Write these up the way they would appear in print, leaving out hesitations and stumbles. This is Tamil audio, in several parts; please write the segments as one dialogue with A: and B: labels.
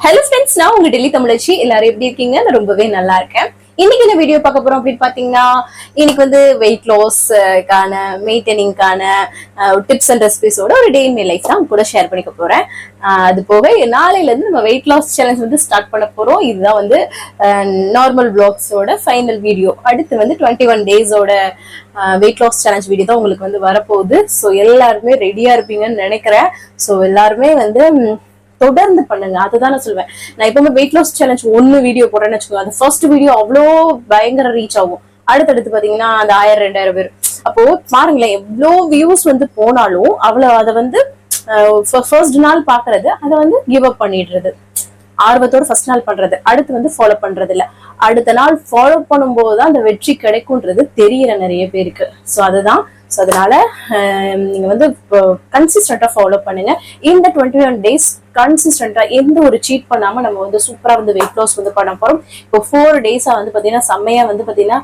A: ஹலோ ஃப்ரெண்ட்ஸ், நான் உங்க டெல்லி தமிழச்சி. எல்லாரும் எப்படி இருக்கீங்க? நான் ரொம்பவே நல்லா இருக்கேன். இன்னைக்கு இந்த வீடியோ பார்க்க போறோம் அப்படின்னு பாத்தீங்கன்னா, இன்னைக்கு வந்து வெயிட் லாஸ்க்கான மெயின்டைனிங்கான டிப்ஸ் அண்ட் ரெசிபிஸோட ஒரு டே இன் மை லைஃப் தான் கூட ஷேர் பண்ணிக்க போறேன். அது போக நாளையில இருந்து நம்ம வெயிட் லாஸ் சேலஞ்ச் வந்து ஸ்டார்ட் பண்ண போறோம். இதுதான் வந்து நார்மல் பிளாக்ஸோட ஃபைனல் வீடியோ. அடுத்து வந்து 21 டேஸோட வெயிட் லாஸ் சேலஞ்ச் வீடியோ தான் உங்களுக்கு வந்து வரப்போகுது. ஸோ எல்லாருமே ரெடியா இருப்பீங்கன்னு நினைக்கிறேன். ஸோ எல்லாருமே வந்து தொடர்ந்து பண்ணுங்க, அதுதான் நான் சொல்லுவேன். நான் எப்பவுமே வெயிட் லாஸ் சேலஞ்ச் ஒன்னு வீடியோ போடுறேன்னு வச்சுக்கோங்க, அந்த ஃபர்ஸ்ட் வீடியோ அவ்வளோ பயங்கர ரீச் ஆகும். அடுத்தடுத்து பாத்தீங்கன்னா அந்த 1000-2000 பேர். அப்போ பாருங்களேன், எவ்வளோ வியூஸ் வந்து போனாலும் அவ்வளோ அதை வந்து ஃபர்ஸ்ட் நாள் பாக்குறது, அதை வந்து கிவ் அப் பண்ணிடுறது. ஆர்வத்தோட ஃபர்ஸ்ட் நாள் பண்றது, அடுத்து வந்து ஃபாலோ பண்றது இல்ல. அடுத்த நாள் ஃபாலோ பண்ணும்போதுதான் அந்த வெற்றி கிடைக்கும்ன்றது தெரியற நிறைய பேருக்கு. ஸோ அதுதான். ஸோ அதனால நீங்க வந்து கன்சிஸ்டன்டா ஃபாலோ பண்ணுங்க. இந்த 21 டேஸ் கன்சிஸ்டன்டா எந்த ஒரு சீட் பண்ணாம நம்ம வந்து சூப்பரா வந்து வெயிட் லாஸ் வந்து பண்ண போறோம். இப்போ 4 டேஸா வந்து பாத்தீங்கன்னா செம்மையா வந்து பாத்தீங்கன்னா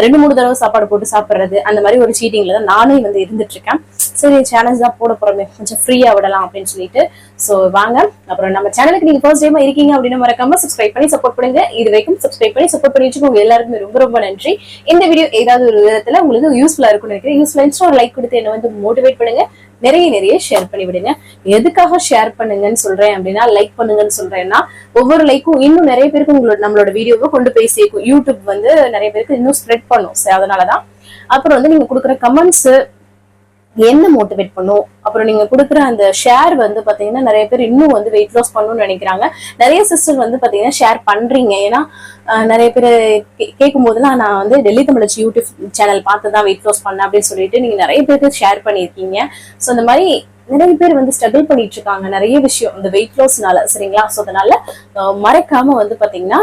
A: 2-3 தடவை சாப்பாடு போட்டு சாப்பிடுறது, அந்த மாதிரி ஒரு சீட்டிங்ல தான் நானே வந்து இருந்துட்டு இருக்கேன். சரி, சேலஞ்ச் தான் போட போறோமே, கொஞ்சம் ஃப்ரீயா விடலாம் அப்படின்னு சொல்லிட்டு. ஸோ வாங்க. அப்புறம் நம்ம சேனலுக்கு நீங்க ஃபர்ஸ்ட் டைமா இருக்கீங்க அப்படின்னு மறக்காம சப்ஸ்கிரைப் பண்ணி சப்போர்ட் பண்ணுங்க. இது வரைக்கும் சப்ஸ்கிரைப் பண்ணி சப்போர்ட் பண்ணி வச்சுக்கோங்க. எல்லாருக்குமே ரொம்ப ரொம்ப நன்றி. இந்த வீடியோ ஏதாவது ஒரு விதத்துல உங்களுக்கு யூஸ்ஃபுல்லா இருக்கும்னு நினைக்கிறேன். யூஸ்ஃபுல்லா ஒரு லைக் கொடுத்து என்ன வந்து மோட்டிவேட் பண்ணுங்க. நிறைய ஷேர் பண்ணி விடுங்க. எதுக்காக ஷேர் பண்ணுங்கன்னு சொல்றேன் அப்படின்னா, லைக் பண்ணுங்கன்னு சொல்றேன்னா, ஒவ்வொரு லைக்கும் இன்னும் நிறைய பேருக்கு நம்மளோட வீடியோவை கொண்டு போய் சேர்க்கும். யூடியூப் வந்து நிறைய பேருக்கு இன்னும் ஸ்ப்ரெட் பண்ணும். அதனாலதான். அப்புறம் வந்து நீங்க கொடுக்குற கமெண்ட்ஸ் என்ன மோட்டிவேட் பண்ணும். அப்புறம் நீங்க கொடுக்குற அந்த ஷேர் வந்து பாத்தீங்கன்னா நிறைய பேர் இன்னும் வந்து வெயிட் லாஸ் பண்ணணும்னு நினைக்கிறாங்க. நிறைய சிஸ்டர் வந்து பாத்தீங்கன்னா ஷேர் பண்றீங்க. ஏன்னா நிறைய பேர் கேட்கும் போதெல்லாம் நான் வந்து டெல்லி தமிழச்சி யூடியூப் சேனல் பார்த்துதான் வெயிட் லாஸ் பண்ணேன் அப்படின்னு சொல்லிட்டு நீங்க நிறைய பேருக்கு ஷேர் பண்ணியிருக்கீங்க. ஸோ இந்த மாதிரி நிறைய பேர் வந்து ஸ்ட்ரகிள் பண்ணிட்டு இருக்காங்க நிறைய விஷயம் இந்த வெயிட் லாஸ்னால. சரிங்களா? ஸோ அதனால மறக்காம வந்து பாத்தீங்கன்னா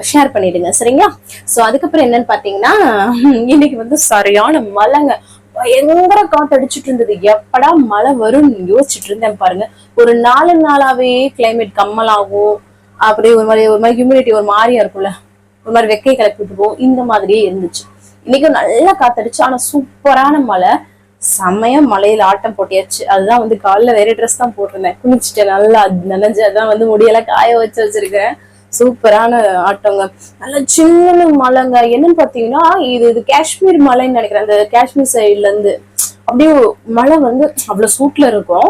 A: ஷேர் பண்ணிடுங்க. சரிங்களா? ஸோ அதுக்கப்புறம் என்னன்னு பாத்தீங்கன்னா, இன்னைக்கு வந்து சரியான மழைங்க, பயங்கர காத்து அடிச்சுட்டு இருந்தது. எப்படா மழை வரும்னு யோசிச்சுட்டு இருந்தேன் பாருங்க. ஒரு 4 நாளாவே கிளைமேட் கம்மலாகும், அப்படியே ஒரு மாதிரி ஹியூமிடிட்டி ஒரு மாதிரியா இருக்கும்ல, ஒரு மாதிரி வெக்கை கிளப்பிட்டு போகும், இந்த மாதிரியே இருந்துச்சு. இன்னைக்கு நல்லா காத்தடிச்சு, ஆனா சூப்பரான மழை. செம்மைய மழையில ஆட்டம் போட்டியாச்சு. அதுதான் வந்து காலைல வேற ட்ரெஸ் தான் போட்டிருந்தேன், குளிச்சுட்டேன், நல்லா நனைஞ்சு. அதான் வந்து முடியெல்லாம் காய வச்சிருக்கேன். சூப்பரான ஆட்டங்க, நல்ல சின்ன மழைங்க. என்னன்னு பாத்தீங்கன்னா, இது காஷ்மீர் மலைன்னு நினைக்கிறேன். அந்த காஷ்மீர் சைட்ல இருந்து அப்படியே மழை வந்து அவ்வளவு சூட்ல இருக்கும்.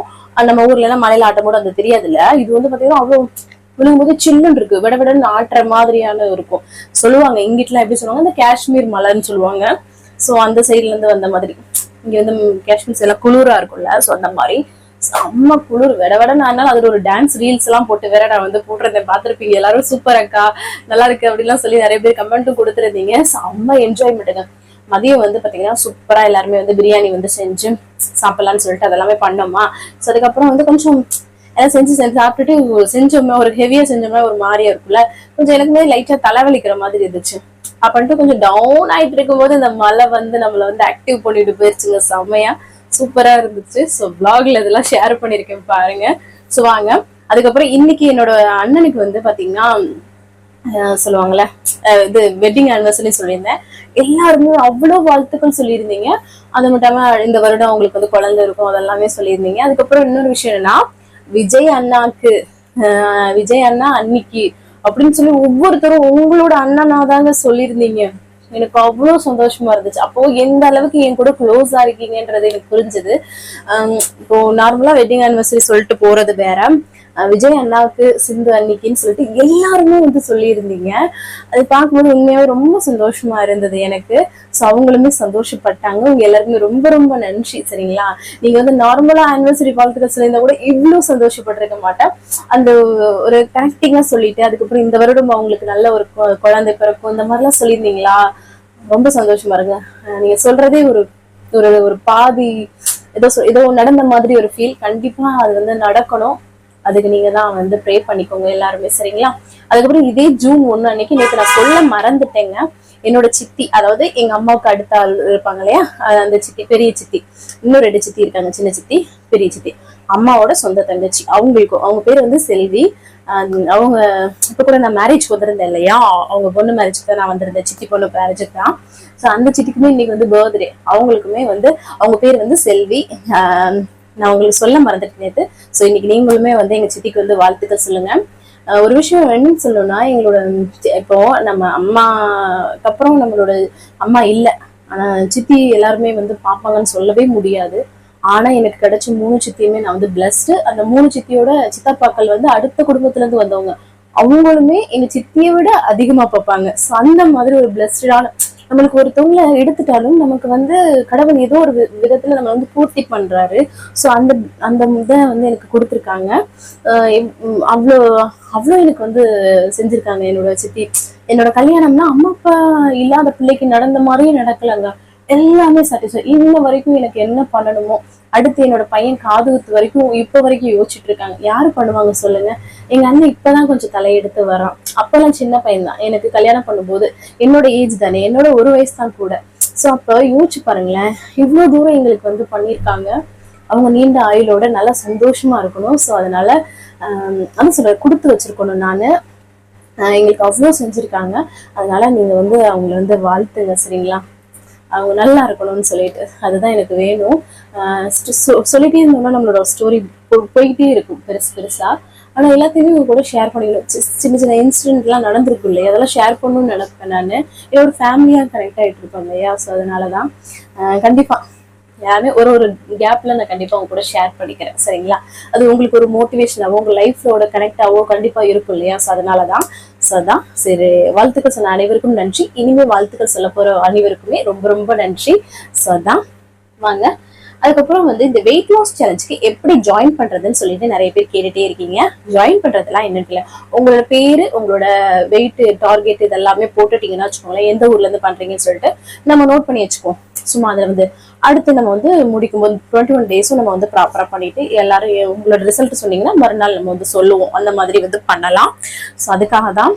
A: நம்ம ஊர்ல எல்லாம் மலையில ஆட்டம் கூட அது தெரியாது இல்ல. இது வந்து பாத்தீங்கன்னா அவ்வளவு விழுங்கும்போது சில்லுன்னு இருக்கு, விடன்னு ஆட்டுற மாதிரியான இருக்கும். சொல்லுவாங்க இங்கிட்டலாம் எப்படி சொல்லுவாங்க, இந்த காஷ்மீர் மலைன்னு சொல்லுவாங்க. சோ அந்த சைட்ல இருந்து வந்த மாதிரி. இங்க வந்து காஷ்மீர் எல்லாம் குளிரா இருக்கும்ல, சோ அந்த மாதிரி செம்ம குளிர், விடனால அதுல ஒரு டான்ஸ் ரீல்ஸ் எல்லாம் போட்டு வேற நான் வந்து போட்டிருந்தேன், பாத்திருப்பீங்க எல்லாரும். சூப்பர் அக்கா, நல்லா இருக்கு அப்படின்லாம் சொல்லி நிறைய பேர் கமெண்ட்டும் கொடுத்துருந்தீங்க. செம்ம என்ஜாய்மெண்ட்டுங்க. மதியம் வந்து பாத்தீங்கன்னா சூப்பரா எல்லாருமே வந்து பிரியாணி வந்து செஞ்சு சாப்பிடலாம்னு சொல்லிட்டு அதெல்லாமே பண்ணோமா. ஸோ அதுக்கப்புறம் வந்து கொஞ்சம் எல்லாம் செஞ்சு சாப்பிட்டுட்டு செஞ்சோம்னா ஒரு ஹெவியா செஞ்சோம்னா ஒரு மாதிரியா இருக்குல்ல, கொஞ்சம் எனக்குமே லைட்டா தலைவலிக்கிற மாதிரி இருந்துச்சு. அப்படின்ட்டு கொஞ்சம் டவுன் ஆயிட்டு இருக்கும் போது இந்த மழை வந்து நம்மள வந்து ஆக்டிவ் பண்ணிட்டு போயிருச்சுங்க. செம்மையா சூப்பரா இருந்துச்சு. ஸோ பிளாக்ல இதெல்லாம் ஷேர் பண்ணிருக்கேன் பாருங்க. ஸோ வாங்க. அதுக்கப்புறம் இன்னைக்கு என்னோட அண்ணனுக்கு வந்து பாத்தீங்கன்னா சொல்லுவாங்கல்ல, இது வெட்டிங் ஆனிவர்சரி சொல்லியிருந்தேன். எல்லாருமே அவ்வளவு வாழ்த்துக்கள் சொல்லியிருந்தீங்க. அது மட்டும் இல்லாம இந்த வருடம் உங்களுக்கு வந்து குழந்தை இருக்கும், அதெல்லாமே சொல்லியிருந்தீங்க. அதுக்கப்புறம் இன்னொரு விஷயம் என்னன்னா, விஜய் அண்ணாக்கு விஜய் அண்ணா அன்னைக்கு அப்படின்னு சொல்லி ஒவ்வொருத்தரும் உங்களோட அண்ணனா தாங்க சொல்லியிருந்தீங்க. எனக்கு அவ்வளவு சந்தோஷமா இருந்துச்சு. அப்போ எந்த அளவுக்கு என் கூட க்ளோஸா இருக்கீங்கன்றது எனக்கு புரிஞ்சது. இப்போ நார்மலா வெட்டிங் ஆனிவர்சரி சொல்லிட்டு போறது வேற, விஜய் அண்ணாவுக்கு சிந்து அன்னிக்குன்னு சொல்லிட்டு எல்லாருமே வந்து சொல்லியிருந்தீங்க. அது பார்க்கும்போது உண்மையாவே ரொம்ப சந்தோஷமா இருந்தது எனக்கு. ஸோ அவங்களுமே சந்தோஷப்பட்டாங்க. உங்க எல்லாருக்குமே ரொம்ப ரொம்ப நன்றி. சரிங்களா? நீங்க வந்து நார்மலா ஆனிவர்சரி வாழ்த்துக்கள் சொல்லியிருந்தா கூட இவ்வளவு சந்தோஷப்பட்டிருக்க மாட்டேன். அந்த ஒரு கனெக்டிங்கா சொல்லிட்டு, அதுக்கப்புறம் இந்த வருடம் அவங்களுக்கு நல்ல ஒரு குழந்தை பிறக்கும், இந்த மாதிரிலாம் சொல்லியிருந்தீங்களா, ரொம்ப சந்தோஷமா இருங்க. நீங்க சொல்றதே ஒரு ஒரு பாதி ஏதோ நடந்த மாதிரி ஒரு ஃபீல். கண்டிப்பா அது வந்து நடக்கணும். அதுக்கு நீங்க தான் வந்து ப்ரே பண்ணிக்கோங்க எல்லாருமே. சரிங்களா? அதுக்கப்புறம் இதே ஜூன் 1 அன்னைக்கு நேற்று நான் சொல்ல மறந்துட்டேங்க, என்னோட சித்தி, அதாவது எங்க அம்மாவுக்கு அடுத்த ஆள் இருப்பாங்க இல்லையா, அந்த சித்தி, பெரிய சித்தி, இன்னும் 2 சித்தி இருக்காங்க, சின்ன சித்தி பெரிய சித்தி, அம்மாவோட சொந்த தங்கச்சி. அவங்க பேர் வந்து செல்வி. அவங்க இப்ப கூட நான் மேரேஜ் வந்திருந்தேன் இல்லையா, அவங்க பொண்ணு மேரேஜுக்கு தான் நான் வந்திருந்தேன், சித்தி பொண்ணு மேரேஜுக்கு தான். ஸோ அந்த சித்திக்குமே இன்னைக்கு வந்து பர்த்டே. அவங்களுக்குமே வந்து அவங்க பேர் வந்து செல்வி. நான் உங்களுக்கு சொல்ல மறந்துட்டேன் நேத்து. ஸோ இன்னைக்கு நீங்களுமே வந்து எங்க சித்திக்கு வந்து வாழ்த்துக்கள் சொல்லுங்க. ஒரு விஷயம் என்னன்னு சொல்லணும்னா, எங்களோட இப்போ நம்ம அம்மாக்கு அப்புறம் நம்மளோட அம்மா இல்லை, ஆனா சித்தி எல்லாருமே வந்து பார்ப்பாங்கன்னு சொல்லவே முடியாது. ஆனா எனக்கு கிடைச்ச 3 சித்தியுமே நான் வந்து பிளஸ்டு. அந்த 3 சித்தியோட சித்தப்பாக்கள் வந்து அடுத்த குடும்பத்துல இருந்து வந்தவங்க. அவங்களுமே எங்க சித்தியை விட அதிகமா பார்ப்பாங்க. ஸோ அந்த மாதிரி ஒரு பிளஸ்டான, நம்மளுக்கு ஒருத்தவங்களை எடுத்துட்டாலும் நமக்கு வந்து கடவுள் ஏதோ ஒரு விதத்துல நம்ம வந்து பூர்த்தி பண்றாரு. ஸோ அந்த அந்த இதை வந்து எனக்கு கொடுத்துருக்காங்க. அவ்வளோ அவ்வளோ எனக்கு வந்து செஞ்சிருக்காங்க என்னோட சித்தி. என்னோட கல்யாணம்னா அம்மா அப்பா இல்லாத பிள்ளைக்கு நடந்த மாதிரியும் நடக்கலங்க. எல்லாமே சாட்டிஸ்ஃபை. இன்ன வரைக்கும் எனக்கு என்ன பண்ணணுமோ, அடுத்து என்னோட பையன் காது குத்து வரைக்கும் இப்ப வரைக்கும் யோசிச்சுட்டு இருக்காங்க. யாரு பண்ணுவாங்க சொல்லுங்க? எங்க அண்ணன் இப்பதான் கொஞ்சம் தலையெடுத்து வரான். அப்பெல்லாம் சின்ன பையன் தான். எனக்கு கல்யாணம் பண்ணும்போது என்னோட ஏஜ் தானே, என்னோட 1 வயசு தான் கூட. ஸோ அப்ப யோசிச்சு பாருங்களேன், இவ்வளவு தூரம் எங்களுக்கு வந்து பண்ணியிருக்காங்க. அவங்க நீண்ட ஆயுளோட நல்லா சந்தோஷமா இருக்கணும். ஸோ அதனால அதான் சொல்ற, கொடுத்து வச்சிருக்கணும். நானு எங்களுக்கு அவ்வளோ செஞ்சிருக்காங்க. அதனால நீங்க வந்து அவங்கள வந்து வாழ்த்துங்க, சரிங்களா? அவங்க நல்லா இருக்கணும்னு சொல்லிட்டு, அதுதான் எனக்கு வேணும். சொல்லிட்டே இருந்தோம்னா நம்மளோட ஸ்டோரி போயிட்டே இருக்கும் பெருசு பெருசா. ஆனா எல்லாத்தையுமே உங்க கூட ஷேர் பண்ணிக்கணும். சின்ன சின்ன இன்சிடென்ட் எல்லாம் நடந்திருக்கும் இல்லையா, அதெல்லாம் ஷேர் பண்ணணும்னு நினைப்பேன் நான். ஒரு ஃபேமிலியா கனெக்ட் ஆயிட்டு இருப்போம் இல்லையா. ஸோ அதனாலதான் கண்டிப்பா யாருமே ஒரு ஒரு கேப்ல நான் கண்டிப்பா உங்க கூட ஷேர் பண்ணிக்கிறேன், சரிங்களா? அது உங்களுக்கு ஒரு மோட்டிவேஷனாவோ உங்க லைஃப்லோட கனெக்ட் ஆவோ கண்டிப்பா இருக்கும் இல்லையா. ஸோ அதனாலதான். ஸோ அதான் சரி, வாழ்த்துக்கள் சொன்ன அனைவருக்கும் நன்றி. இனிமே வாழ்த்துக்கள் சொல்ல போற அனைவருக்குமே ரொம்ப ரொம்ப நன்றி. ஸோ அதான் வாங்க. அதுக்கப்புறம் வந்து இந்த வெயிட் லாஸ் சேலஞ்சுக்கு எப்படி ஜாயின் பண்றதுன்னு சொல்லிட்டு நிறைய பேர் கேட்டுட்டே இருக்கீங்க. ஜாயின் பண்றதுலாம் என்னன்னு இல்லை, உங்களோட பேரு, உங்களோட வெயிட் டார்கெட் இதெல்லாமே போட்டுட்டீங்கன்னா வச்சுக்கோங்களேன், எந்த ஊர்ல இருந்து பண்றீங்கன்னு சொல்லிட்டு நம்ம நோட் பண்ணி வச்சுக்கோம். சும்மா அதில் வந்து அடுத்து நம்ம வந்து முடிக்கும் போது 21 டேஸும் நம்ம வந்து ப்ராப்பரா பண்ணிட்டு எல்லாரும் உங்களோட ரிசல்ட் சொன்னீங்கன்னா மறுநாள் நம்ம வந்து சொல்லுவோம். அந்த மாதிரி வந்து பண்ணலாம். ஸோ அதுக்காக தான்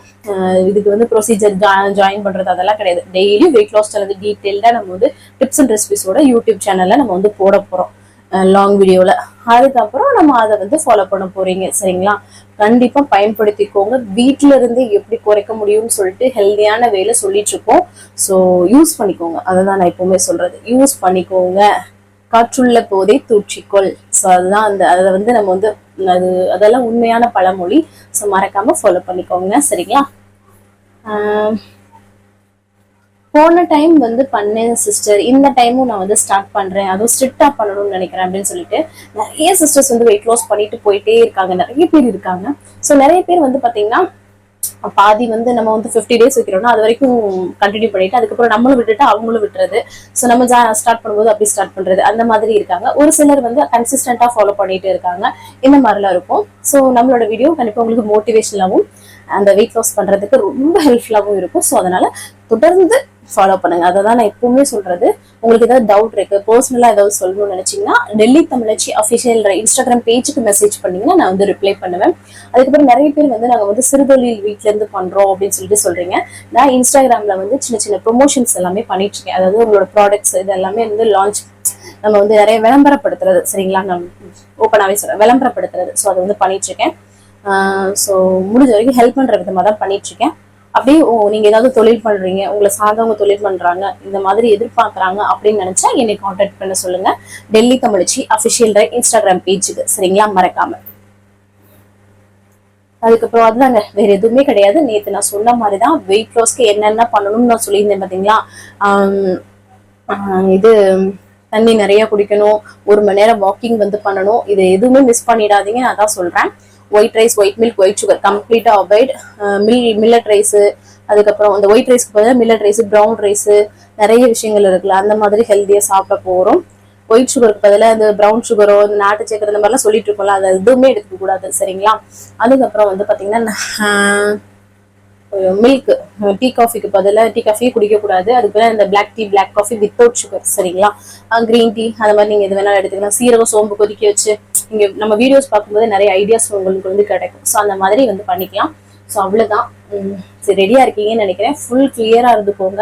A: இதுக்கு வந்து ப்ரொசீஜர் ஜாயின் பண்றது அதெல்லாம் கிடையாது. டெய்லி வெயிட் லாஸ் சேலஞ்ச் டீட்டெயில்டா நம்ம வந்து டிப்ஸ் அண்ட் ரெசிபிஸோட யூடியூப் சேனல்ல நம்ம வந்து போட போறோம் லாங் வீடியோல. அதுக்கப்புறம் நம்ம அதை வந்து ஃபாலோ பண்ண போறீங்க, சரிங்களா? கண்டிப்பா பயன்படுத்திக்கோங்க. வீட்டுல இருந்து எப்படி குறைக்க முடியும்னு சொல்லிட்டு ஹெல்தியான வேலை சொல்லிட்டு இருக்கோம். ஸோ யூஸ் பண்ணிக்கோங்க. அதை தான் நான் எப்பவுமே சொல்றது, யூஸ் பண்ணிக்கோங்க. காற்றுள்ள போதே தூற்றிக்கொள். ஸோ அதுதான் அந்த அதை வந்து நம்ம வந்து அதெல்லாம் உண்மையான பழமொழி. ஸோ மறக்காம ஃபாலோ பண்ணிக்கோங்க, சரிங்களா? போன டைம் வந்து பண்ணேன் சிஸ்டர், இந்த டைமும் நான் வந்து ஸ்டார்ட் பண்றேன், அதுவும் ஸ்ட்ரிக்டா பண்ணணும்னு நினைக்கிறேன் அப்படின்னு சொல்லிட்டு நிறைய சிஸ்டர்ஸ் வந்து வெயிட் லாஸ் பண்ணிட்டு போயிட்டே இருக்காங்க. நிறைய பேர் இருக்காங்க. ஸோ நிறைய பேர் வந்து பாத்தீங்கன்னா பாதி வந்து நம்ம வந்து 50 டேஸ் வைக்கிறோம்னா அது வரைக்கும் கண்டினியூ பண்ணிட்டு அதுக்கப்புறம் நம்மளும் விட்டுட்டு அவங்களும் விட்டுறது. ஸோ நம்ம ஸ்டார்ட் பண்ணும்போது அப்படி ஸ்டார்ட் பண்றது, அந்த மாதிரி இருக்காங்க. ஒரு சிலர் வந்து கன்சிஸ்டன்டா ஃபாலோ பண்ணிட்டு இருக்காங்க. இந்த மாதிரிலாம் இருக்கும். ஸோ நம்மளோட வீடியோ கண்டிப்பா உங்களுக்கு மோட்டிவேஷனாகவும் அந்த வெயிட் லாஸ் பண்றதுக்கு ரொம்ப ஹெல்ப்ஃபுல்லாகவும் இருக்கும். ஸோ அதனால தொடர்ந்து ஃபாலோ பண்ணுங்க. அதை தான் நான் எப்பவுமே சொல்றது. உங்களுக்கு ஏதாவது டவுட் இருக்கு, பர்சனலா ஏதாவது சொல்லணும்னு நினைச்சீங்கன்னா டெல்லி தமிழச்சி அஃபிஷியல் இன்ஸ்டாகிராம் பேஜுக்கு மெசேஜ் பண்ணீங்கன்னா நான் வந்து ரிப்ளை பண்ணுவேன். அதுக்கப்புறம் நிறைய பேர் வந்து நாங்கள் வந்து சிறுதொழில் வீட்ல இருந்து பண்றோம் அப்படின்னு சொல்லிட்டு சொல்றீங்க. நான் இன்ஸ்டாகிராம்ல வந்து சின்ன சின்ன ப்ரொமோஷன்ஸ் எல்லாமே பண்ணிட்டு இருக்கேன். அதாவது உங்களோட ப்ராடக்ட்ஸ் இது எல்லாமே வந்து லான்ச், நம்ம வந்து நிறைய விளம்பரப்படுத்துறது, சரிங்களா? நான் ஓப்பனாவே சொல்றேன், விளம்பரப்படுத்துறது. ஸோ அதை வந்து பண்ணிட்டு இருக்கேன். ஸோ முடிஞ்ச வரைக்கும் ஹெல்ப் பண்ற விதமாக தான் பண்ணிட்டு இருக்கேன். அப்படியே நீங்க ஏதாவது தொழில் பண்றீங்க, உங்களை சார்ந்தவங்க தொழில் பண்றாங்க, இந்த மாதிரி எதிர்பார்க்கறாங்க அப்படின்னு நினைச்சா என்னை கான்டாக்ட் பண்ண சொல்லுங்க. டெல்லி தமிழச்சி அஃபிஷியல் இன்ஸ்டாகிராம் பேஜுக்கு, சரிங்களா? மறக்காம. அதுக்கப்புறம் அதுதாங்க, வேற எதுவுமே கிடையாது. நேற்று நான் சொன்ன மாதிரிதான் வெயிட் லாஸ்க்கு என்னென்ன பண்ணணும்னு நான் சொல்லியிருந்தேன் பாத்தீங்களா. இது தண்ணி நிறைய குடிக்கணும், 1 மணி நேரம் வாக்கிங் வந்து பண்ணணும். இது எதுவுமே மிஸ் பண்ணிடாதீங்க, நான் தான் சொல்றேன். White rice, white milk, white sugar கம்ப்ளீட்டா அவாய்ட். மில்லட் ரைஸ், அதுக்கப்புறம் அந்த ஒயிட் ரைஸ்க்கு பதிலாக மில்லட் ரைஸ், ப்ரௌன் ரைஸ், நிறைய விஷயங்கள் இருக்குல்ல, அந்த மாதிரி ஹெல்த்தியா சாப்பிட போறோம். ஒயிட் சுகருக்கு பதிலாக இந்த ப்ரௌன் சுகரோ இந்த நாட்டு சக்கரை இந்த மாதிரிலாம் சொல்லிட்டு இருக்கோம்ல, அது எதுவுமே எடுத்துக்க கூடாது, சரிங்களா? அதுக்கப்புறம் வந்து பாத்தீங்கன்னா மில்க், டீ காஃபிக்கு பதிலாக டீ காஃபியே குடிக்க கூடாது. அதுக்கு பதிலாக இந்த black tea, black coffee without sugar, சரிங்களா? கிரீன் டீ அந்த மாதிரி நீங்க எது வேணாலும் எடுத்துக்கலாம். சீரகம், சோம்பு கொதிக்க வச்சு இங்க நம்ம வீடியோஸ் பார்க்கும்போது நிறைய ஐடியாஸ் உங்களுக்கு வந்து கிடைக்கும். ஸோ அந்த மாதிரி வந்து பண்ணிக்கலாம். ஸோ அவ்வளவுதான். சரி, ரெடியா இருக்கீங்கன்னு நினைக்கிறேன். ஃபுல் கிளியரா இருந்துக்கோங்க.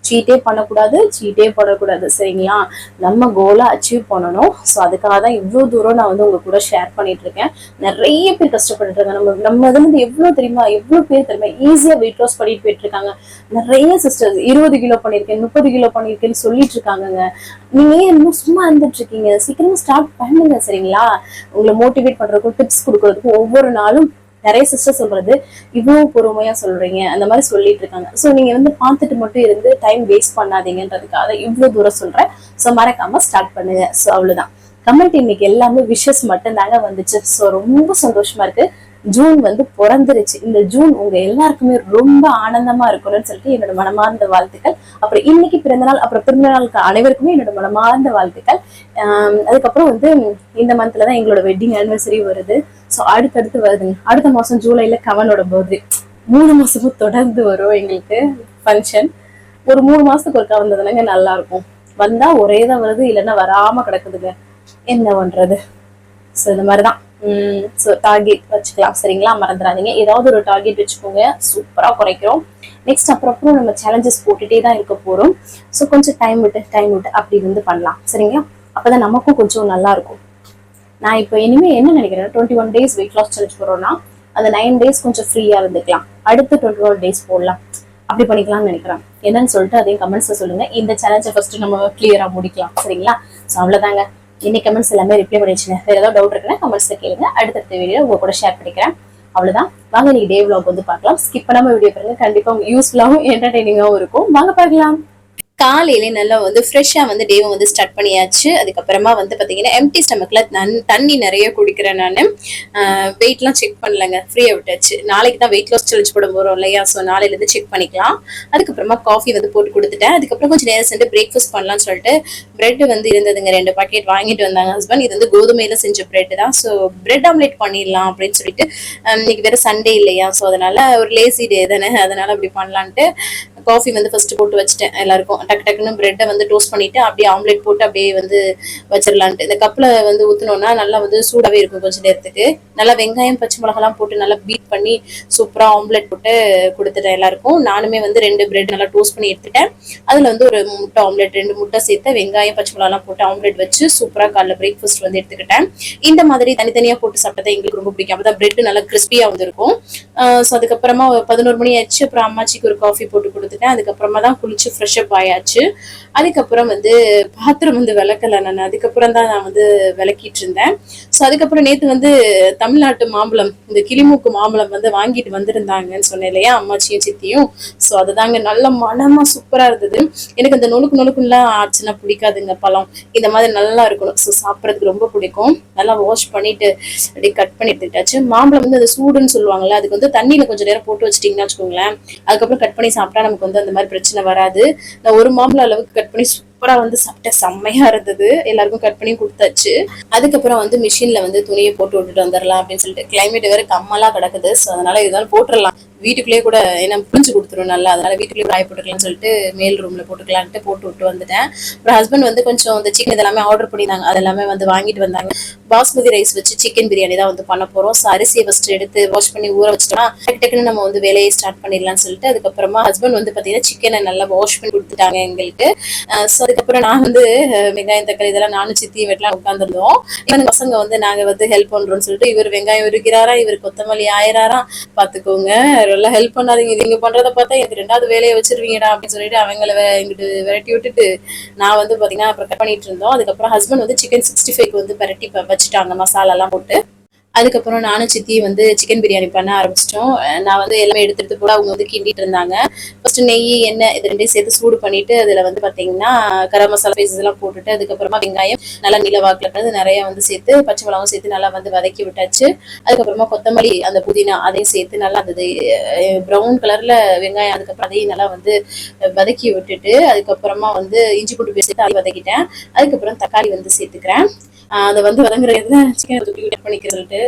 A: சீட்டே பண்ணக்கூடாது சரிங்களா. நம்ம கோலை அச்சீவ் பண்ணணும். ஸோ அதுக்காக தான் இவ்வளோ தூரம் நான் வந்து உங்க கூட ஷேர் பண்ணிட்டு இருக்கேன். நிறைய பேர் கஷ்டப்பட்டு இருக்காங்க. நம்ம இதுல இருந்து எவ்வளவு தெரியுமா, எவ்வளவு பேர் தெரியுமா ஈஸியா வெயிட் லாஸ் பண்ணிட்டு போயிட்டு இருக்காங்க. நிறைய சிஸ்டர்ஸ் 20 கிலோ பண்ணிருக்கேன், 30 கிலோ பண்ணிருக்கேன்னு சொல்லிட்டு இருக்காங்க. நீங்க ஏன் இன்னும் சும்மா இருந்துட்டு இருக்கீங்க? சீக்கிரமா ஸ்டார்ட் பண்ணுங்க சரிங்களா. உங்களை மோட்டிவேட் பண்றதுக்கும் டிப்ஸ் கொடுக்கறதுக்கும் ஒவ்வொரு நாளும் நிறைய சிஸ்டர் சொல்றது இவ்வளவு பொறுமையா சொல்றீங்க அந்த மாதிரி சொல்லிட்டு இருக்காங்க. சோ நீங்க வந்து பார்த்துட்டு மட்டும் இருந்து டைம் வேஸ்ட் பண்ணாதீங்கன்றதுக்காக இவ்வளவு தூரம் சொல்றேன். சோ மறக்காம ஸ்டார்ட் பண்ணுங்க. சோ அவ்வளவுதான். கமெண்ட் இன்னைக்கு எல்லாமே விஷஸ் மட்டும் தாங்க வந்துச்சு. சோ ரொம்ப சந்தோஷமா இருக்கு. ஜூன் வந்து பிறந்துருச்சு. இந்த ஜூன் உங்க எல்லாருக்குமே ரொம்ப ஆனந்தமா இருக்கணும்னு சொல்லிட்டு என்னோட மனமார்ந்த வாழ்த்துக்கள். அப்புறம் இன்னைக்கு பிறந்தநாள் அப்புறம் பிறந்தநாளுக்கு அனைவருக்குமே என்னோட மனமார்ந்த வாழ்த்துக்கள். அதுக்கப்புறம் வந்து இந்த மந்த்ல தான் எங்களோட வெட்டிங் ஆனிவர்சரி வருது. ஸோ அடுத்தடுத்து வருதுங்க. அடுத்த மாசம் ஜூலைல கவனோட பர்த்டே. 3 மாசமும் தொடர்ந்து வரும் எங்களுக்கு ஃபங்க்ஷன். ஒரு 3 மாசத்துக்கு ஒருக்கா வந்ததுனாங்க நல்லா இருக்கும். வந்தா ஒரே தான் வருது, இல்லைன்னா வராம கிடக்குதுங்க. என்ன பண்றது? ஸோ இந்த மாதிரிதான். ஸோ டார்கெட் வச்சுக்கலாம் சரிங்களா. மறந்துடாதீங்க, ஏதாவது ஒரு டார்கெட் வச்சுக்கோங்க. சூப்பரா குறைக்கிறோம். நெக்ஸ்ட் அப்புறம் நம்ம சேலஞ்சஸ் போட்டுட்டே தான் இருக்க போறோம். ஸோ கொஞ்சம் டைம் விட்டு அப்படி வந்து பண்ணலாம் சரிங்களா. அப்பதான் நமக்கும் கொஞ்சம் நல்லா இருக்கும். நான் இப்போ இனிமே என்ன நினைக்கிறேன், 21 days வெயிட் லாஸ் சேலஞ்ச் போறோம்னா அந்த 9 days கொஞ்சம் ஃப்ரீயா இருந்துக்கலாம். அடுத்து 21 days போடலாம், அப்படி பண்ணிக்கலாம்னு நினைக்கிறேன். என்னன்னு சொல்லிட்டு அதையும் கமெண்ட்ஸ்ல சொல்லுங்க. இந்த சேலஞ்சை ஃபர்ஸ்ட் நம்ம கிளியரா முடிக்கலாம் சரிங்களா. ஸோ அவ்வளவுதாங்க. இன்னைக்கு கமெண்ட்ஸ் எல்லாமே ரிப்ளை பண்ணிடுச்சுங்க. வேற ஏதாவது டவுட் இருக்குன்னா கமெண்ட்ஸ்ல கேளுங்க. அடுத்த வீடியோ உங்க கூட ஷேர் பண்ணிக்கிறேன். அவ்வளவுதான். வாங்க இன்னைக்கு டே vlog வந்து பார்க்கலாம். ஸ்கிப் பண்ணாம வீடியோ பாருங்க. கண்டிப்பா யூஸ்ஃபுல்லாகவும் என்டர்டைனிங்காகவும் இருக்கும். வாங்க பார்க்கலாம். காலையில நல்லா வந்து ஃப்ரெஷ்ஷா வந்து டேவை வந்து ஸ்டார்ட் பண்ணியாச்சு. அதுக்கப்புறமா வந்து பாத்தீங்கன்னா எம்டி ஸ்டமக்ல தண்ணி நிறைய குடிக்கிறேன். நான் வெயிட்லாம் செக் பண்ணலங்க, ஃப்ரீயா விட்டாச்சு. நாளைக்கு தான் வெயிட் லாஸ் சேலஞ்ச் போட போறோம் இல்லையா. ஸோ நாளையில இருந்து செக் பண்ணிக்கலாம். அதுக்கப்புறமா காஃபி வந்து போட்டு கொடுத்துட்டேன். அதுக்கப்புறம் கொஞ்சம் நேரம் சென்று பிரேக்ஃபாஸ்ட் பண்ணலாம்னு சொல்லிட்டு பிரெட் வந்து இருந்ததுங்க, 2 பாக்கெட் வாங்கிட்டு வந்தாங்க ஹஸ்பண்ட். இது வந்து கோதுமையில செஞ்ச பிரெட் தான். ஸோ பிரெட் ஆம்லேட் பண்ணிடலாம் அப்படின்னு சொல்லிட்டு, இன்னைக்கு வேற சண்டே இல்லையா. ஸோ அதனால ஒரு லேசி டே தானே, அதனால அப்படி பண்ணலான்ட்டு காஃபி வந்து ஃபர்ஸ்ட் போட்டு வச்சுட்டேன். எல்லாருக்கும் டக்குன்னு பிரெட்டை வந்து டோஸ்ட் பண்ணிட்டு அப்படியே ஆம்லேட் போட்டு அப்படியே வந்து வச்சிடலான்ட்டு. இந்த கப்ல வந்து ஊத்தினோம்னா நல்லா வந்து சூடாவே இருக்கும். கொஞ்சம் நேரத்துக்கு நல்லா வெங்காயம் பச்சை மிளகாலாம் போட்டு நல்லா பீட் பண்ணி சூப்பரா ஆம்லேட் போட்டு கொடுத்துட்டேன் எல்லாருக்கும். நானுமே வந்து 2 பிரெட் நல்லா டோஸ்ட் பண்ணி எடுத்துட்டேன். அதுல வந்து ஒரு முட்டை ஆம்லேட், 2 முட்டை சேர்த்து வெங்காயம் பச்சை மிளகாலாம் போட்டு ஆம்லேட் வச்சு சூப்பரா காலைல பிரேக்ஃபாஸ்ட் வந்து எடுத்துக்கிட்டேன். இந்த மாதிரி தனித்தனியா போட்டு சாப்பிட்டா எங்களுக்கு ரொம்ப பிடிக்கும். அப்பதான் பிரெட் நல்லா கிறிஸ்பியா வந்துருக்கும். ஸோ அதுக்கப்புறமா 11 மணி ஆச்சு. அப்புறம் அம்மாச்சிக்கு ஒரு காஃபி போட்டு கொடுத்துட்டேன். அதுக்கப்புறமா தான் குளிச்சு ஃப்ரெஷ் அப் ஆயாச்சு. அதுக்கப்புறம் வந்து பாத்திரம் வந்து விளக்கல. நான் அதுக்கப்புறம் தான் நான் வந்து விளக்கிட்டு இருந்தேன். ஸோ அதுக்கப்புறம் நேற்று வந்து தமிழ்நாட்டு மாம்பழம், இந்த கிளிமூக்கு மாம்பழம் வந்து வாங்கிட்டு வந்திருந்தாங்கன்னு சொன்னேன் இல்லையா, அம்மாச்சியும் சித்தியும். ஸோ அதுதாங்க நல்ல மனமா சூப்பரா இருந்தது. எனக்கு அந்த நொணுக்குலாம் ஆச்சுன்னா பிடிக்காதுங்க. பழம் இந்த மாதிரி நல்லா இருக்கணும். ஸோ சாப்பிட்றதுக்கு ரொம்ப பிடிக்கும். நல்லா வாஷ் பண்ணிட்டு அப்படியே கட் பண்ணி எடுத்துட்டாச்சு. மாம்பழம் வந்து அது சூடுன்னு சொல்லுவாங்கல்ல, அதுக்கு வந்து தண்ணியில கொஞ்சம் நேரம் போட்டு வச்சிட்டீங்கன்னா வச்சுக்கோங்களேன், அதுக்கப்புறம் கட் பண்ணி சாப்பிட்டா நமக்கு வந்து அந்த மாதிரி பிரச்சனை வராது. நான் ஒரு மாம்பழம் அளவுக்கு கட் பண்ணி சூப்பரா வந்து சாப்பிட்ட செம்மையா இருந்தது. எல்லாருக்கும் கட் பண்ணி கொடுத்தாச்சு. அதுக்கப்புறம் வந்து மிஷின்ல வந்து துணியை போட்டு விட்டுட்டு வந்துடலாம் அப்படின்னு சொல்லிட்டு, கிளைமேட் வேற கம்மலா கிடக்குது. ஸோ அதனால இதனால போட்டுடலாம், வீட்டுக்குள்ளேயே கூட என்ன புரிஞ்சு கொடுத்துரும் நல்லா. அதனால வீட்டுக்குள்ளேயே காய போட்டுக்கலாம்னு சொல்லிட்டு மேல் ரூம்ல போட்டுக்கலான்ட்டு போட்டு விட்டு வந்துட்டேன். அப்புறம் ஹஸ்பண்ட் வந்து கொஞ்சம் இந்த சிக்கன் இதெல்லாமே ஆர்டர் பண்ணியிருந்தாங்க, அதெல்லாமே வந்து வாங்கிட்டு வந்தாங்க. பாஸ்மதி ரைஸ் வச்சு சிக்கன் பிரியாணி தான் வந்து பண்ண போறோம். ஸோ அரிசியை ஃபர்ஸ்ட் எடுத்து வாஷ் பண்ணி ஊற வச்சுட்டோம்னா டக்குன்னு நம்ம வந்து வேலையை ஸ்டார்ட் பண்ணிடலாம்னு சொல்லிட்டு, அதுக்கப்புறமா ஹஸ்பண்ட் வந்து பாத்தீங்கன்னா சிக்கனை நல்லா வாஷ் பண்ணி கொடுத்துட்டாங்க எங்களுக்கு. ஸோ அதுக்கப்புறம் நான் வந்து வெங்காயம் தக்காளி இதெல்லாம் நானும் சித்தி வெட்டலாம் உட்காந்துருந்தோம். இவங்க பசங்க வந்து நாங்க வந்து ஹெல்ப் பண்றோம்னு சொல்லிட்டு, இவர் வெங்காயம் இருக்கிறாரா, இவர் கொத்தமல்லி ஆயிராரா, பாத்துக்கோங்க எல்லாம் ஹெல்ப் பண்ணாதீங்க, நீங்க பண்றதை பார்த்தா எனக்கு 2வது வேலையை வச்சிருவீங்கடா அப்படின்னு சொல்லிட்டு அவங்கள எங்கிட்டு விரட்டி விட்டுட்டு நான் வந்து பாத்தீங்கன்னா அப்புறம் கட் பண்ணிட்டு இருந்தோம். அதுக்கப்புறம் ஹஸ்பண்ட் வந்து சிக்கன் 65 வந்து பரட்டி வச்சுட்டாங்க மசாலா எல்லாம் போட்டு. அதுக்கப்புறம் நானும் சித்தி வந்து சிக்கன் பிரியாணி பண்ண ஆரம்பிச்சிட்டோம். நான் வந்து எல்லாமே எடுத்துட்டு கூட அவங்க வந்து கிண்டிட்டு இருந்தாங்க. ஃபர்ஸ்ட் நெய் எண்ணெய் இது 2 சேர்த்து சூடு பண்ணிட்டு அதுல வந்து பாத்தீங்கன்னா கரம் மசாலா பீசஸ் எல்லாம் போட்டுட்டு, அதுக்கப்புறமா வெங்காயம் நல்லா நீல வாக்குல நிறைய வந்து சேர்த்து பச்சை மிளகாவும் சேர்த்து நல்லா வந்து வதக்கி விட்டாச்சு. அதுக்கப்புறமா கொத்தமல்லி அந்த புதினா அதையும் சேர்த்து நல்லா அந்த ப்ரௌன் கலர்ல வெங்காயம், அதுக்கப்புறம் அதையும் நல்லா வந்து வதக்கி விட்டுட்டு, அதுக்கப்புறமா வந்து இஞ்சி பூண்டு பேஸ்ட் சேர்த்து அதை வதக்கிட்டேன். அதுக்கப்புறம் தக்காளி வந்து சேர்த்துக்கிறேன். அதை வந்து வதங்குறதுல சிக்கன் தூக்கி கட் பண்ணிக்க சொல்லிட்டு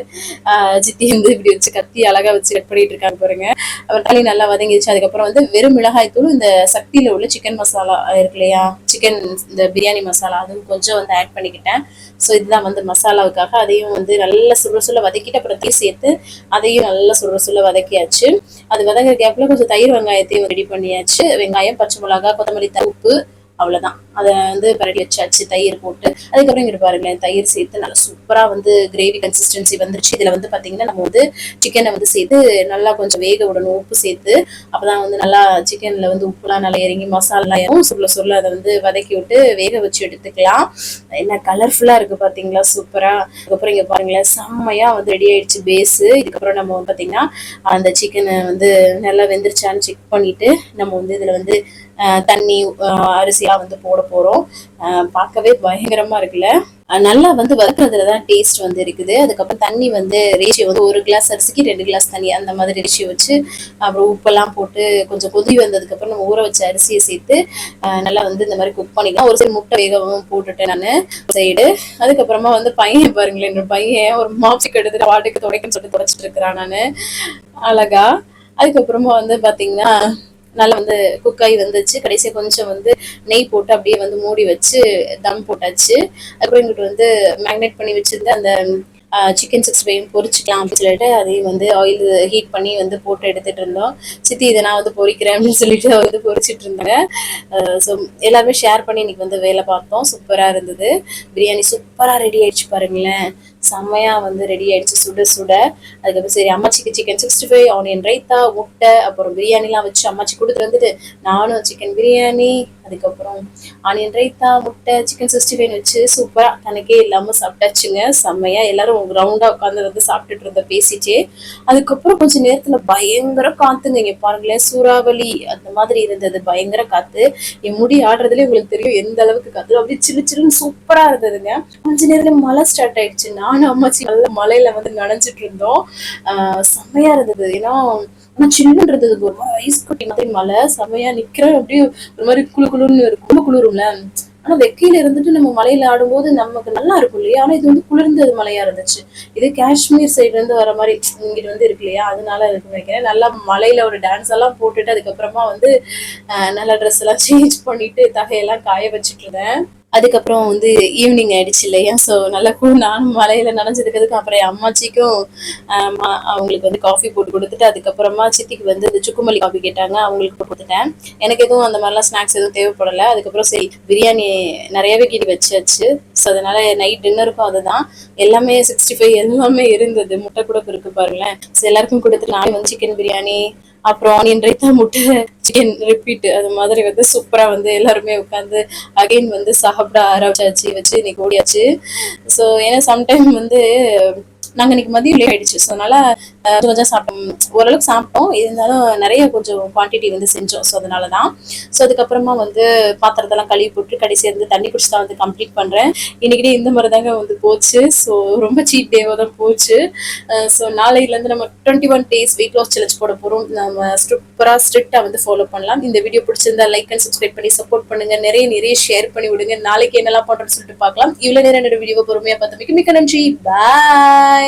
A: சித்தி வந்து இப்படி வச்சு கத்தி அழகா வச்சு கட் பண்ணிட்டு இருக்காங்க பாருங்க. அப்புறம் தக்காளி நல்லா வதங்கிடுச்சு. அதுக்கப்புறம் வந்து வெறும் மிளகாய் தூள், இந்த சக்தியில உள்ள சிக்கன் மசாலா இருக்கு இல்லையா, சிக்கன் இந்த பிரியாணி மசாலா, அதுவும் கொஞ்சம் வந்து ஆட் பண்ணிக்கிட்டேன். ஸோ இதுதான் வந்து மசாலாவுக்காக. அதையும் வந்து நல்லா சுட சுட வதக்கிட்டு அப்புறம் தீ சேர்த்து அதையும் நல்லா சுட சுட வதக்கியாச்சு. அது வதங்குற கேப்ல கொஞ்சம் தயிர் வெங்காயத்தையும் ரெடி பண்ணியாச்சு. வெங்காயம், பச்சை மிளகாய், கொத்தமல்லி, உப்பு, அவ்வளவுதான். அதை வந்து பரட்டி வச்சாச்சு தயிர் போட்டு. அதுக்கப்புறம் இங்கிட்டு பாருங்களேன், தயிர் சேர்த்து நல்லா சூப்பரா வந்து கிரேவி கன்சிஸ்டன்சி வந்துருச்சு. இதுல வந்து பாத்தீங்கன்னா நம்ம வந்து சிக்கனை வந்து சேர்த்து நல்லா கொஞ்சம் வேக விடணும், உப்பு சேர்த்து. அப்பதான் வந்து நல்லா சிக்கன்ல வந்து உப்புலாம் நல்லா இறங்கி மசாலா சொல்ல சொல்ல அதை வந்து வதக்கி விட்டு வேக வச்சு எடுத்துக்கலாம். என்ன கலர்ஃபுல்லா இருக்கு பாத்தீங்களா, சூப்பரா. அதுக்கப்புறம் இங்க பாருங்களேன், செம்மையா வந்து ரெடி ஆயிடுச்சு பேஸ். இதுக்கப்புறம் நம்ம வந்து பாத்தீங்கன்னா அந்த சிக்கனை வந்து நல்லா வெந்துருச்சான்னு செக் பண்ணிட்டு நம்ம வந்து இதுல வந்து தண்ணி, அரிசியா வந்து போட போறோம். பார்க்கவே பயங்கரமா இருக்குல்ல. நல்லா வந்து வதக்குறதுலதான் டேஸ்ட் வந்து இருக்குது. அதுக்கப்புறம் தண்ணி வந்து ரேஷியோ வந்து 1 கிளாஸ் அரிசிக்கு 2 கிளாஸ் தண்ணி, அந்த மாதிரி ரேஷியோ வச்சு அப்புறம் உப்பெல்லாம் போட்டு கொஞ்சம் கொதி வந்ததுக்கு அப்புறம் நம்ம ஊற வச்ச அரிசியை சேர்த்து நல்லா வந்து இந்த மாதிரி குக் பண்ணிக்கலாம். ஒரு சில முட்டை வேகவும் போட்டுட்டேன் நான் சைடு. அதுக்கப்புறமா வந்து பையன் பாருங்களேன், என்னோட பையன் ஒரு மாப்ஸ்டிக் எடுத்துட்டு வாட்டுக்கு துடைக்குன்னு சொல்லிட்டு துடைச்சிட்டு இருக்கிறான் நானு அழகா. அதுக்கப்புறமா வந்து பாத்தீங்கன்னா நல்லா வந்து குக்காய் வந்துச்சு. கடைசியா கொஞ்சம் வந்து நெய் போட்டு அப்படியே வந்து மூடி வச்சு தம் போட்டாச்சு. அதுக்கப்புறம் இங்கிட்டு வந்து மேக்னேட் பண்ணி வச்சிருந்த அந்த சிக்கன் 65 பொரிச்சுக்கலாம் அப்படின்னு சொல்லிட்டு அதையும் வந்து ஆயில் ஹீட் பண்ணி வந்து போட்டு எடுத்துட்டு இருந்தோம். சித்தி இதை நான் வந்து பொரிக்கிறேன் அப்படின்னு சொல்லிட்டு வந்து பொரிச்சிட்டு இருந்தாங்க. ஸோ எல்லாருமே ஷேர் பண்ணி இன்னைக்கு வந்து வேலை பார்த்தோம். சூப்பரா இருந்தது. பிரியாணி சூப்பரா ரெடி ஆயிடுச்சு பாருங்களேன், செம்மையா வந்து ரெடி ஆயிடுச்சு சுட சுட. அதுக்கப்புறம் சரி அம்மாச்சிக்கு சிக்கன் 65, ஆனியன் ரைத்தா, முட்டை, அப்புறம் பிரியாணிலாம் வச்சு அம்மாச்சி கொடுத்துட்டு வந்துட்டு நானும் சிக்கன் பிரியாணி, அதுக்கப்புறம் ஆனியன் ரைத்தா, முட்டை, சிக்கன் 65 வச்சு சூப்பரா தனக்கே இல்லாம சாப்பிட்டாச்சுங்க. செம்மையா எல்லாரும் ரவுண்டா உட்காந்து வந்து சாப்பிட்டுட்டு இருந்த பேசிச்சே. அதுக்கப்புறம் கொஞ்ச நேரத்துல பயங்கர காத்துங்க. இங்க பாருங்களேன், சூறாவளி அந்த மாதிரி இருந்தது, பயங்கர காத்து. என் முடி ஆடுறதுல உங்களுக்கு தெரியும் எந்த அளவுக்கு காத்து. அப்படியே சில்லு சில்லுன்னு சூப்பரா இருந்ததுங்க. கொஞ்ச நேரத்துல மழை ஸ்டார்ட் ஆயிடுச்சு. நானும் அம்மாச்சி நல்ல மழையில வந்து நனைஞ்சிட்டு இருந்தோம். செம்மையா இருந்தது. ஏன்னா ஆனா சில்லுன்னு இருந்தது, ஒரு மாதிரி ஐஸ் கட்டி மாதிரி மழை. செம்மையா நிக்கிறேன், அப்படியே ஒரு மாதிரி குளு குளுன்னு இருக்கும், குளிரும்ல. ஆனா வெக்கையில இருந்துட்டு நம்ம மலையில ஆடும்போது நமக்கு நல்லா இருக்கும் இல்லையா. ஆனா இது வந்து குளிர்ந்தது மலையா இருந்துச்சு. இது காஷ்மீர் சைட்ல இருந்து வர மாதிரி இங்கிட்டு வந்து இருக்கு இல்லையா, அதனால இருக்கு நினைக்கிறேன். நல்லா மலையில ஒரு டான்ஸ் எல்லாம் போட்டுட்டு அதுக்கப்புறமா வந்து நல்லா ட்ரெஸ் எல்லாம் சேஞ்ச் பண்ணிட்டு தகையெல்லாம் காய வச்சுட்டு இருந்தேன். அதுக்கப்புறம் வந்து ஈவினிங் ஆயிடுச்சு இல்லையா, ஸோ நல்லா நானும் மலையில நனைஞ்சதுக்கு அப்புறம் என் அம்மாச்சிக்கும் அவங்களுக்கு வந்து காஃபி போட்டு கொடுத்துட்டு அதுக்கப்புறமா சித்திக்கு வந்து இந்த சுக்குமல்லி காஃபி கேட்டாங்க, அவங்களுக்கு போட்டு கொடுத்துட்டேன். எனக்கு எதுவும் அந்த மாதிரிலாம் ஸ்நாக்ஸ் எதுவும் தேவைப்படலை. அதுக்கப்புறம் சரி பிரியாணி நிறையவே கிட்டி வச்சாச்சு. ஸோ அதனால நைட் டின்னருக்கும் அதுதான். எல்லாமே 65 எல்லாமே இருந்தது, முட்டை கூட இருக்கு பாருங்களேன். ஸோ எல்லாருக்கும் கொடுத்துட்டு நானே வந்து சிக்கன் பிரியாணி, அப்புறம் ஆனியன் ரைத்தா, முட்டை, சிக்கன் ரிப்பீட், அது மாதிரி வந்து சூப்பரா வந்து எல்லாருமே உட்காந்து அகைன் வந்து சாப்பிட ஆரம்பிச்சாச்சு வச்சு இன்னைக்கு ஓடியாச்சு. ஸோ ஏன்னா சம்டைம் வந்து நாங்க இன்னைக்கு மதியம் லேட் ஆயிடுச்சு. ஸோ அதனால கொஞ்சம் சாப்பிட்டோம், ஓரளவுக்கு சாப்பிட்டோம். இருந்தாலும் நிறைய கொஞ்சம் குவான்டிட்டி வந்து செஞ்சோம். ஸோ அதனாலதான். ஸோ அதுக்கப்புறமா வந்து பாத்திரத்தெல்லாம் கழுவி போட்டு கடைசி இருந்து தண்ணி குடிச்சு தான் வந்து கம்ப்ளீட் பண்றேன். இன்னைக்கு இந்த மாதிரி தாங்க வந்து போச்சு. ஸோ ரொம்ப சீட் டேவா தான் போச்சு. ஸோ நாளையில இருந்து நம்ம 21 days வெயிட் லாஸ் சேலஞ்ச் போட போறோம். நம்ம சூப்பரா ஸ்ட்ரிக்டா வந்து ஃபாலோ பண்ணலாம். இந்த வீடியோ பிடிச்சிருந்தா லைக் அண்ட் சப்ஸ்கிரைப் பண்ணி சப்போர்ட் பண்ணுங்க. நிறைய நிறைய ஷேர் பண்ணி விடுங்க. நாளைக்கு என்னெல்லாம் பண்றோம்னு சொல்லிட்டு பார்க்கலாம். இவ்வளவு நேரம் என்னோட வீடியோ பொறுமையா பார்த்தமைக்கு மிக்க நன்றி. பாய்.